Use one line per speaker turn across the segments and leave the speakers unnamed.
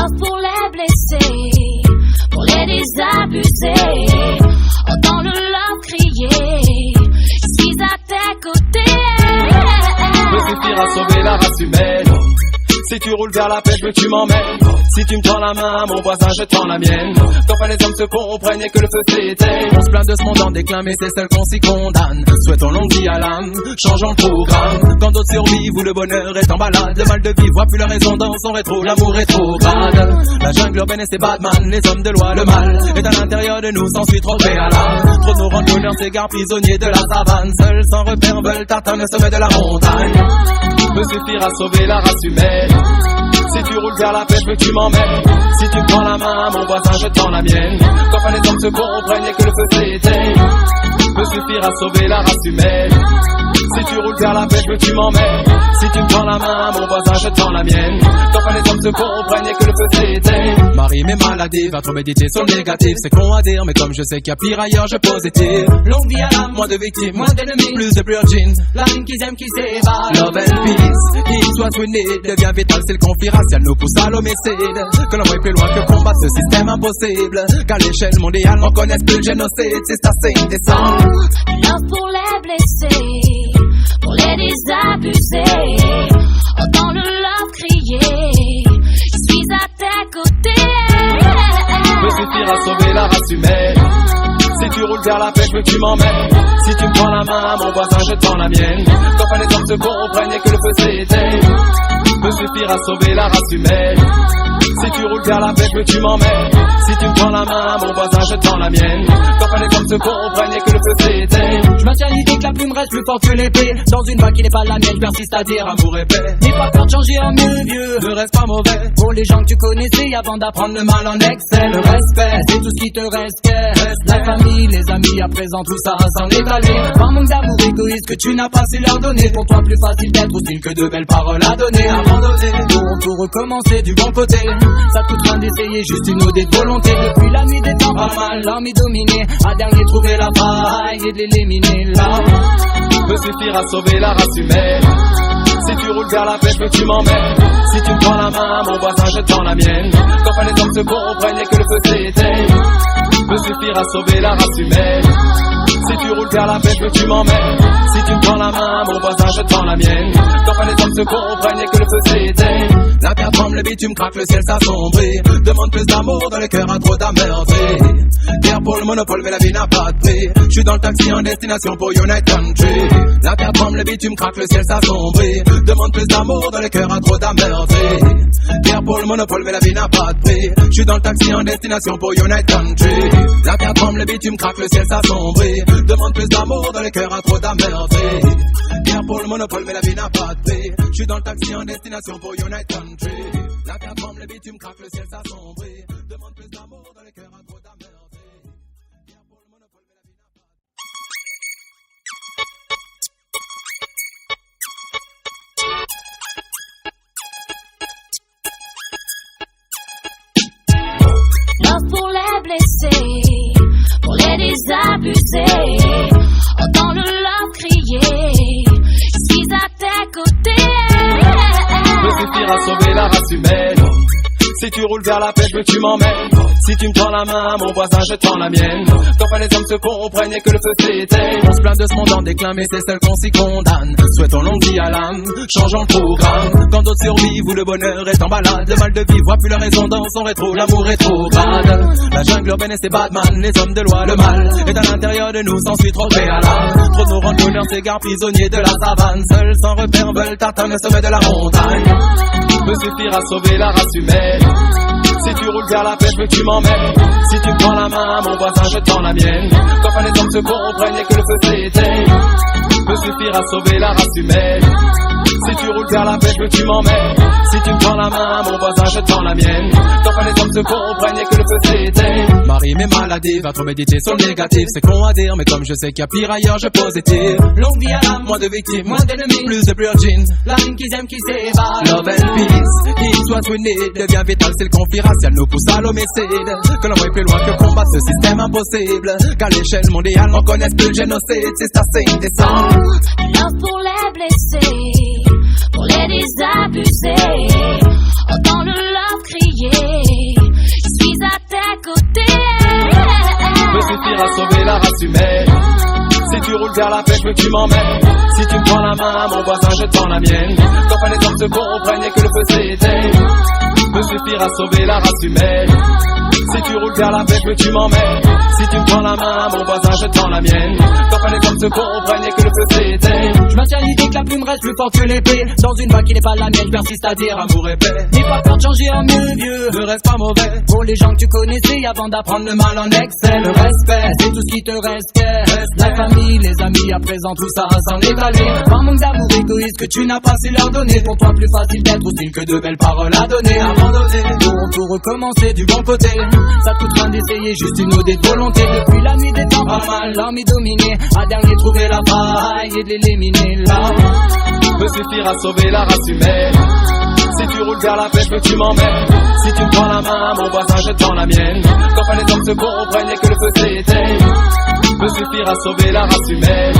Love pour les blessés, pour les désabusés. Entends le love crier, je suis à tes côtés.
Peut suffire à sauver la race humaine. Si tu roules vers la paix, je veux que tu m'emmènes. Si tu me tends la main, mon voisin, je tends la mienne. Qu'enfin les hommes se comprennent et que le feu s'éteigne. On se plaint de ce monde en déclin, mais c'est seul qu'on s'y condamne. Souhaitons longue vie à l'âme, changeons le programme. Quand d'autres survivent où le bonheur est en balade, le mal de vivre voit plus la raison dans son rétro, l'amour rétrograde. La jungle urbaine et ses badman, les hommes de loi, le mal est à l'intérieur de nous, s'ensuit trop préalable. Trop de nos rangs de bonheur s'égarent prisonniers de la savane. Seuls sans repère veulent atteindre le sommet de la montagne. Peut suffire à sauver la race humaine. Si tu roules vers la paix, je veux que tu m'emmènes. Si tu me prends la main, mon voisin, je tends la mienne. Qu'enfin les hommes se comprennent et que le feu s'éteigne. Peut suffire à sauver la race humaine. Si tu roules vers la paix, je veux que tu m'emmènes. Si tu me prends la main, mon voisin, je tends la mienne. Qu'enfin les hommes se comprennent et que le feu s'éteigne. Marie mes maladies, va trop méditer sur le négatif. C'est con à dire, mais comme je sais qu'il y a pire ailleurs, je positive. Longue vie à l'âme, moins de victimes, moins d'ennemis, plus de purging. La ligne qu'ils aiment qui s'évade. Love and peace, it's what we need. Devient vital, c'est le conflit racial nous pousse à l'homicide. Que l'on va plus loin que combattre ce système impossible. Qu'à l'échelle mondiale, on connaisse plus le génocide. C'est assez indécent.
Love pour les blessés, pour les désabusés. Entends le love crier, je suis à tes côtés.
Peut suffire à sauver la race humaine. Si tu roules vers la paix, je veux que tu m'emmènes. Si tu me prends la main, mon voisin, je tends la mienne. Qu'enfin les hommes se comprennent et que le feu s'éteigne. Peut suffire à sauver la race humaine. Si tu roules vers la paix, je veux que tu m'emmènes. Si tu me prends la main, mon voisin, je tends la mienne. Qu'enfin les hommes se comprennent et que le feu s'éteigne.
Je maintiens l'idée que la plume reste plus forte que l'épée. Dans une vague qui n'est pas la mienne, je persiste à dire
amour et paix.
N'aie pas peur de changer en mieux, vieux.
Ne reste pas mauvais.
Pour les gens que tu connaissais avant d'apprendre le mal en excès. Le respect, c'est tout ce qui te reste. La famille, les amis, à présent tout ça s'en est allé. Par manque d'amour égoïste que tu n'as pas su leur donner. Pour toi plus facile d'être hostile que de belles paroles à donner. Abandonner, pour tout recommencer du bon côté. Ça coûte rien d'essayer, juste une ode de volonté. Depuis la nuit des temps, pas mal, l'homme est dominé. À dernier trouver la faille et de l'éliminer là.
Peut suffire à sauver la race humaine. Si tu roules vers la paix, je veux que tu m'emmènes. Si tu me prends la main, mon voisin, je tends la mienne. Qu'enfin les hommes se comprennent et que le feu s'éteigne. Peut suffire à sauver la race humaine. Si tu roules vers la paix, je veux que tu m'emmènes. Si tu me prends la main, mon voisin, je tends la mienne. Qu'enfin les hommes se comprennent et que le feu s'éteigne. La terre tremble, le bitume craque, le ciel s'assombrit. Demande plus d'amour dans le cœur à trop d'amerveille. Guerre pour le monopole, mais la vie n'a pas de prix. Je suis dans le taxi en destination pour United Country. La terre tremble, le bitume craque, le ciel s'assombrit. Demande plus d'amour dans le cœur à trop d'amerveille. Guerre pour le monopole, mais la vie n'a pas de prix. Je suis dans le taxi en destination pour United Country. La terre tremble, le bitume craque, le ciel s'assombrit. Demande plus d'amour dans le cœur à trop d'amerveille. Guerre pour le monopole, mais la vie n'a pas de prix. Je suis dans le taxi en destination pour United Country. La terre tremble, le bitume craque, le ciel s'assombrit. Demande plus d'amour dans le cœur à trop d'amerveille. Guerre pour le monopole, mais la vie n'a pas de
Love pour les blessés, pour les désabusés. Entends le love crier, je suis à tes côtés.
Peut suffire à sauver la race humaine. Si tu roules vers la paix, je veux que tu m'emmènes. Si tu me tends la main, mon voisin, je tends la mienne. Qu'enfin les hommes se comprennent et que le feu s'éteigne. On se plaint de ce monde en déclin, mais c'est seul qu'on s'y condamne. Souhaitons longue vie à l'âme, changeons le programme. Quand d'autres survivent où le bonheur est en balade, le mal de vivre voit plus la raison dans son rétro, l'amour rétrograde. La jungle urbaine et ses badman, les hommes de loi, le mal est à l'intérieur de nous, s'ensuit trop préalable. Trop de nos rangs de bonheur s'égarent prisonniers de la savane. Seuls sans repère veulent atteindre le sommet de la montagne. Peut suffire à sauver la race humaine. Si tu roules vers la paix, je veux que tu m'emmènes. Si tu me prends la main, mon voisin, je tends la mienne. Qu'enfin les hommes se comprennent et que le feu s'éteigne. Peut suffire à sauver la race humaine. Si tu roules vers la paix, je veux que tu m'emmènes. Si tu me prends la main, mon voisin, je tends la mienne. Qu'enfin les hommes se comprennent et que le feu s'éteigne. Marie mes maladies, va trop méditer sur le négatif. C'est con à dire, mais comme je sais qu'il y a pire ailleurs, je positive.
Longue vie à l'âme,
moins de victimes,
moins d'ennemis,
plus de purging.
La ligne qu'ils aiment qui s'évade.
Love and peace, it's what we need. Devient vital, c'est le conflit racial nous pousse à l'homicide. Que l'on va plus loin que combattre ce système impossible. Qu'à l'échelle mondiale, on connaisse plus le génocide. C'est assez indécent.
Love pour les blessés, pour les désabusés. Entends le love crier,
à sauver la race humaine. Si tu roules vers la paix, je veux que tu m'emmènes. Si tu me prends la main, mon voisin, je tends la mienne. Qu'enfin les hommes se comprennent et que le feu s'éteigne peut suffire à sauver la race humaine. Si tu roules vers la paix, je veux que tu m'emmènes. Si tu me prends la main, mon voisin, je tends la mienne. Qu'enfin les hommes se comprennent et que le feu s'éteigne.
Je maintiens l'idée que la plume reste plus forte que l'épée. Dans une vague qui n'est pas la mienne, je persiste à dire
amour et paix.
N'aie pas peur de changer en mieux, vieux.
Ne reste pas mauvais.
Pour les gens que tu connaissais avant d'apprendre le mal en excès. Le respect, c'est tout ce qui te reste. La famille, les amis, à présent tout ça s'en est allé. Par manque d'amour égoïste que tu n'as pas su leur donner. Pour toi plus facile d'être hostile que de belles paroles à donner. Abandonner, tout recommencer du bon côté. Ça coûte rien d'essayer, juste une odée de volonté. Depuis la nuit des temps, pas mal, l'ennui dominé. À dernier trouver la faille et de l'éliminer là.
Peut suffire à sauver la race humaine. Si tu roules vers la paix, je veux que tu m'emmènes. Si tu me prends la main, mon voisin, je tends la mienne. Qu'enfin les hommes se comprennent et que le feu s'éteigne peut suffire à sauver la race humaine.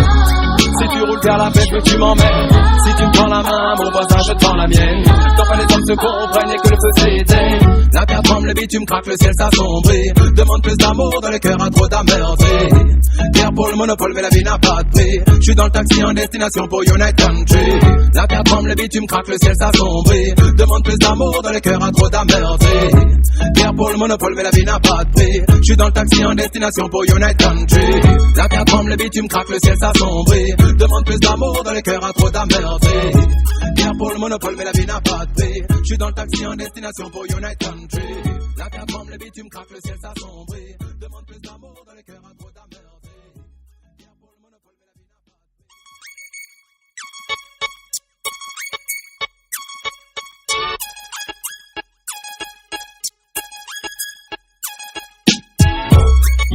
Si tu roules vers la paix, je veux que tu m'emmènes. Si tu me prends la main, mon voisin, je tends la mienne. Qu'enfin les hommes se comprennent et que le feu s'éteigne. La terre tremble, le bitume craque, le ciel s'assombrit. Demande plus d'amour dans le cœur à trop d'amertume. Terre pour le monopole, mais la vie n'a pas de prix. Je suis dans le taxi en destination pour United Country. La terre tremble, le bitume craque, le ciel s'assombrit. Demande plus d'amour dans le cœur à trop d'amertume. Terre pour le monopole, mais la vie n'a pas de prix. Je suis dans le taxi en destination pour United Country. La terre tremble, le bitume craque, le ciel s'assombrit. Demande plus d'amour dans le cœur à trop d'amertume. Terre pour le monopole, mais la vie n'a pas de prix. Je suis dans le taxi en destination pour United Country. La terre tremble, le bitume craque, le ciel s'assombrit. Demande plus d'amour dans le cœur à trop d'amertume. Terre pour le monopole, mais la vie n'a pas de prix.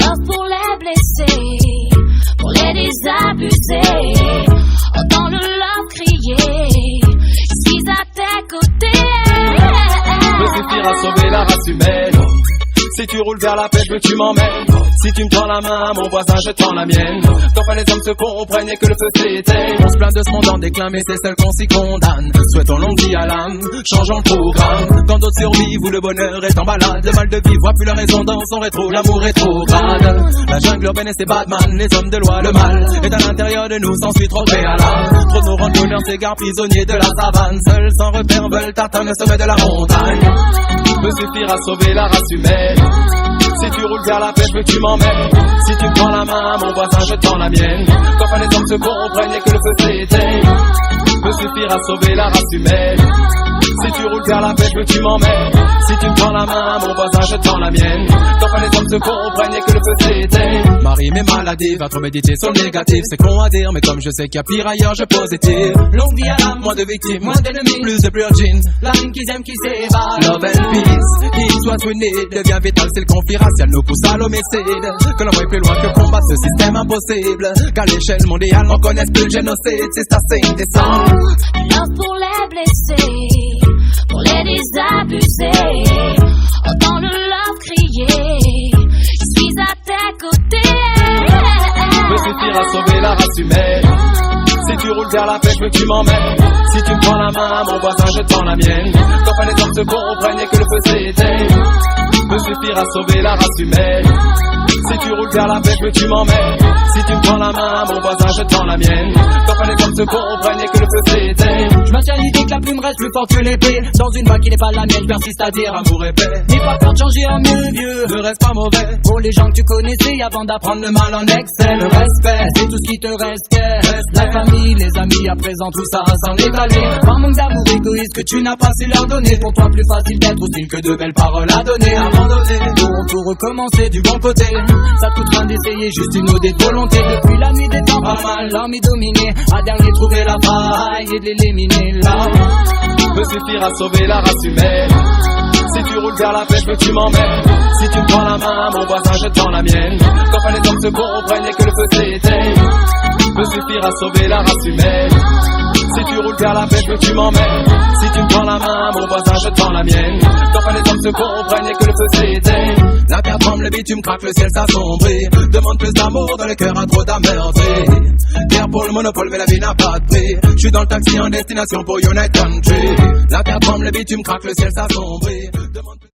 Love pour les blessés, pour les désabusés. Entends le love crier, je suis à tes côtés.
Peut suffire à sauver la race humaine. Si tu roules vers la paix, je veux que tu m'emmènes. Si tu me tends la main, mon voisin, je tends la mienne. Qu'enfin les hommes se comprennent et que le feu s'éteigne. On se plaint de ce monde en déclin, mais c'est seul qu'on s'y condamne. Souhaitons longue vie à l'âme, changeons le programme. Quand d'autres survivent où le bonheur est en balade, le mal de vivre voit plus la raison dans son rétro, l'amour rétrograde. La jungle urbaine et ses badman, les hommes de loi, le mal est à l'intérieur de nous, s'ensuit trop préalable. Trop de nos randonneurs s'égarent prisonniers de la savane. Seuls sans repère veulent atteindre le sommet de la montagne. Peut suffire à sauver la race humaine. Si tu roules vers la paix, je veux que tu m'emmènes. Si tu me prends la main, mon voisin, je tends la mienne. Qu'enfin les hommes se comprennent et que le feu s'éteigne peut suffire à sauver la race humaine. Si tu roules vers la paix, je veux que tu m'emmènes. Si tu me prends la main, mon voisin, je tends la mienne. Qu'enfin les hommes se comprennent et que le feu s'éteigne. Marie mes maladies, va trop méditer sur le négatif. C'est con à dire, mais comme je sais qu'il y a pire ailleurs, je positive. Longue vie à l'âme, moins de victimes, moins d'ennemis, plus de purging. La ligne qu'ils aiment, qui s'évade. Love and peace, peace what we need. Devient vital, c'est le conflit racial nous pousse à l'homicide. Que l'on voit plus loin que combattre ce système impossible. Qu'à l'échelle mondiale, on connaisse plus le génocide. C'est assez indécent.
Love pour les blessés, pour les désabusés. Entends le love crier, je suis à tes côtés.
Peut suffire à sauver la race humaine. Si tu roules vers la paix, je veux que tu m'emmènes. Si tu me prends la main, mon voisin, je tends la mienne. Qu'enfin les hommes se comprennent et que le feu s'éteigne peut suffire à sauver la race humaine. Si tu roules vers la paix, je veux que tu m'emmènes. Si tu me prends la main, mon voisin, je tends la mienne. Qu'enfin les hommes se comprennent et que le feu s'éteigne.
Je maintiens l'idée que la plume reste plus forte que l'épée. Dans une vague qui n'est pas la mienne, je persiste à dire
amour et paix.
N'aie pas peur de changer en mieux, vieux.
Ne reste pas mauvais.
Pour les gens que tu connaissais avant d'apprendre le mal en excès. Le respect, c'est tout ce qui te reste. La famille, les amis, à présent tout ça s'en est allé. Par manque d'amour égoïste que tu n'as pas su leur donner. Pour toi plus facile d'être hostile que de belles paroles à donner. Abandonner, tout recommencer du bon côté. Ça coûte rien d'essayer, juste une odée de volonté. Depuis la nuit des temps, pas mal, l'ennui dominé. À dernier trouver la faille et de l'éliminer là.
Peut suffire à sauver la race humaine. Si tu roules vers la paix, je veux que tu m'emmènes. Si tu me prends la main, mon voisin, je tends la mienne. Qu'enfin les hommes se comprennent et que le feu s'éteigne peut suffire à sauver la race humaine. Si tu roules vers la paix, je veux que tu m'emmènes. Si tu me prends la main, mon voisin, je tends la mienne. Qu'enfin les hommes se comprennent et que le feu s'éteigne. La terre tremble, le bitume craque, le ciel s'assombrit. Demande plus d'amour dans le cœur à trop d'amertume. Terre pour le monopole, mais la vie n'a pas de prix. Je suis dans le taxi en destination pour United Country. La terre tremble, le bitume craque, le ciel s'assombrit. Demande plus